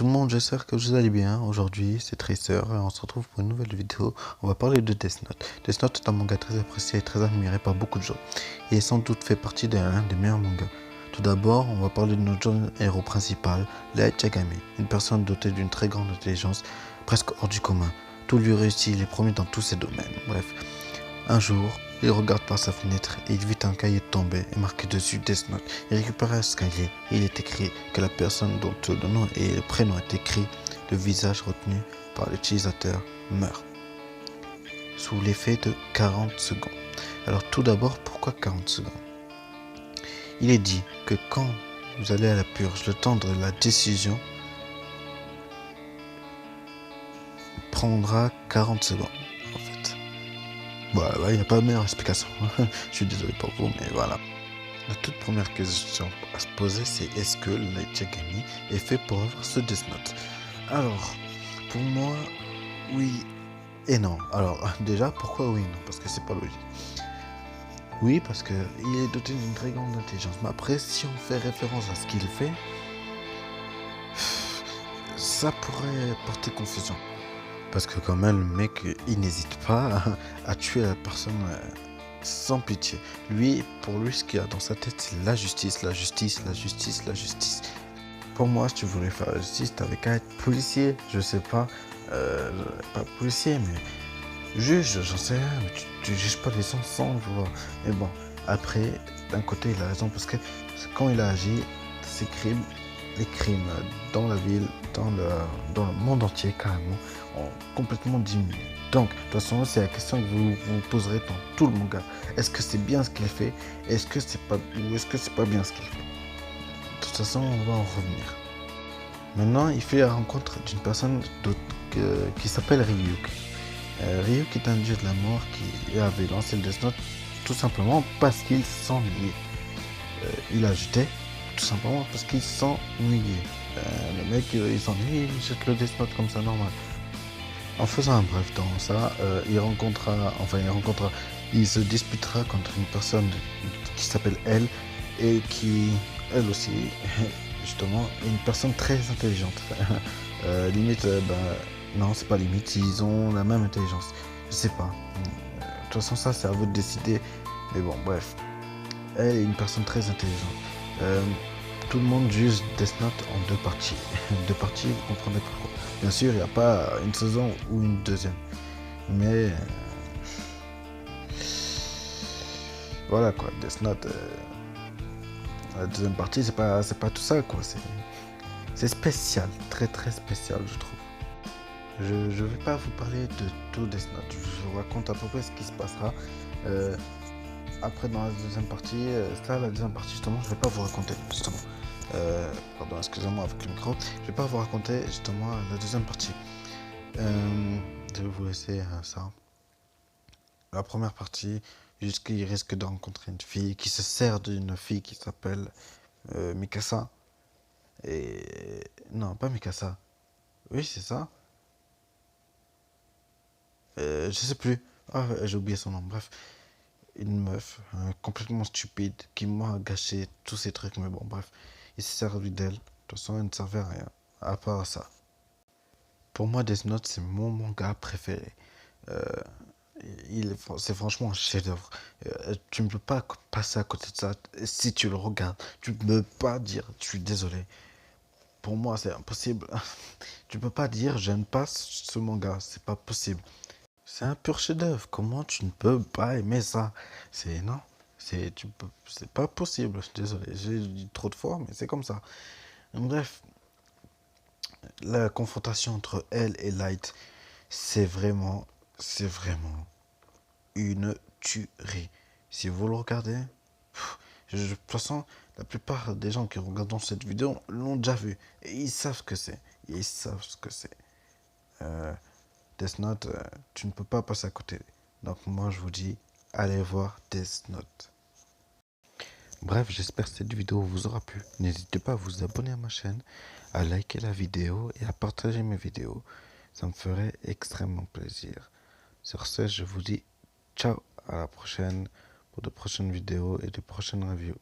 tout le monde, j'espère que vous allez bien. Aujourd'hui, c'est Tracer et on se retrouve pour une nouvelle vidéo. On va parler de Death Note. Death Note est un manga très apprécié et très admiré par beaucoup de gens. Il est sans doute fait partie de l'un des meilleurs mangas. Tout d'abord, on va parler de notre jeune héros principal, Light Yagami, une personne dotée d'une très grande intelligence, presque hors du commun. Tout lui réussit, il est premier dans tous ses domaines. Bref, un jour, il regarde par sa fenêtre et il vit un cahier tomber et marqué dessus Death Note. Il récupère ce cahier et il est écrit que la personne dont le nom et le prénom est écrit, le visage retenu par l'utilisateur meurt sous l'effet de 40 secondes. Alors tout d'abord, pourquoi 40 secondes? Il est dit que quand vous allez à la purge, le temps de la décision prendra 40 secondes. En fait, voilà, il n'y a pas de meilleure explication. Je suis désolé pour vous, mais voilà. La toute première question à se poser, c'est est-ce que Light Yagami est fait pour avoir ce Death Note? Alors, pour moi, oui et non. Alors, déjà, pourquoi oui et non? Parce que c'est pas logique. Oui, parce qu'il est doté d'une très grande intelligence. Mais après, si on fait référence à ce qu'il fait, ça pourrait porter confusion. Parce que quand même, le mec, il n'hésite pas à tuer la personne sans pitié. Lui, pour lui, ce qu'il y a dans sa tête, c'est la justice, la justice, la justice, la justice. Pour moi, si tu voulais faire la justice, t'avais qu'à être policier, je sais pas, pas policier, mais juge, j'en sais rien, mais tu juges pas les gens sans le vouloir. Mais bon, après, d'un côté, il a raison, parce que quand il a agi, les crimes dans la ville, dans le monde entier, carrément, ont complètement diminué. Donc, de toute façon, c'est la question que vous vous poserez dans tout le manga. Est-ce que c'est bien ce qu'il fait? Est-ce que c'est pas, ou est-ce que c'est pas bien ce qu'il fait? De toute façon, on va en revenir. Maintenant, il fait la rencontre d'une personne qui s'appelle Ryuk. Ryuk est un dieu de la mort qui avait lancé le Death Note tout simplement parce qu'il s'ennuyait. Il ajoutait tout simplement parce qu'il s'ennuyait. Le mec, il s'ennuie, il jette le Death Note comme ça, normal. En faisant un bref dans ça, il se disputera contre une personne qui s'appelle Elle et qui, elle aussi, justement, est une personne très intelligente. Limite, non, c'est pas limite, ils ont la même intelligence. Je sais pas. De toute façon, ça, c'est à vous de décider. Mais bon, bref. Elle est une personne très intelligente. Tout le monde juge Death Note en deux parties. Deux parties, vous comprenez pourquoi. Bien sûr, il n'y a pas une saison ou une deuxième. Mais voilà quoi, Death Note, la deuxième partie, c'est pas tout ça quoi. C'est spécial, très très spécial, je trouve. Je vais pas vous parler de tout Death Note. Je vous raconte à peu près ce qui se passera. Après, dans la deuxième partie, la deuxième partie, justement, je vais pas vous raconter, justement. Pardon, excusez-moi avec le micro. Je vais pas vous raconter, justement, la deuxième partie. Je vais vous laisser ça. La première partie, jusqu'il risque de rencontrer une fille qui se sert d'une fille qui s'appelle Mikasa. Et. Non, pas Mikasa. Oui, c'est ça. Je sais plus. Ah, j'ai oublié son nom. Bref. Une meuf complètement stupide qui m'a gâché tous ces trucs, mais bon, bref, il s'est servi d'elle. De toute façon, elle ne servait à rien, à part ça. Pour moi, Death Note, c'est mon manga préféré. Euh, c'est franchement un chef-d'œuvre. Tu ne peux pas passer à côté de ça si tu le regardes. Tu ne peux pas dire, je suis désolé. Pour moi, c'est impossible. Tu ne peux pas dire, j'aime pas ce manga. C'est pas possible. C'est un pur chef-d'œuvre. Comment tu ne peux pas aimer ça? C'est non, c'est pas possible. Désolé, j'ai dit trop de fois, mais c'est comme ça. Bref, la confrontation entre elle et Light, c'est vraiment une tuerie. Si vous le regardez, de toute façon, la plupart des gens qui regardent cette vidéo l'ont déjà vu et ils savent ce que c'est. Ils savent ce que c'est. Death Note, tu ne peux pas passer à côté. Donc moi je vous dis, allez voir Death Note. Bref, j'espère que cette vidéo vous aura plu. N'hésitez pas à vous abonner à ma chaîne, à liker la vidéo et à partager mes vidéos. Ça me ferait extrêmement plaisir. Sur ce, je vous dis ciao, à la prochaine pour de prochaines vidéos et de prochaines reviews.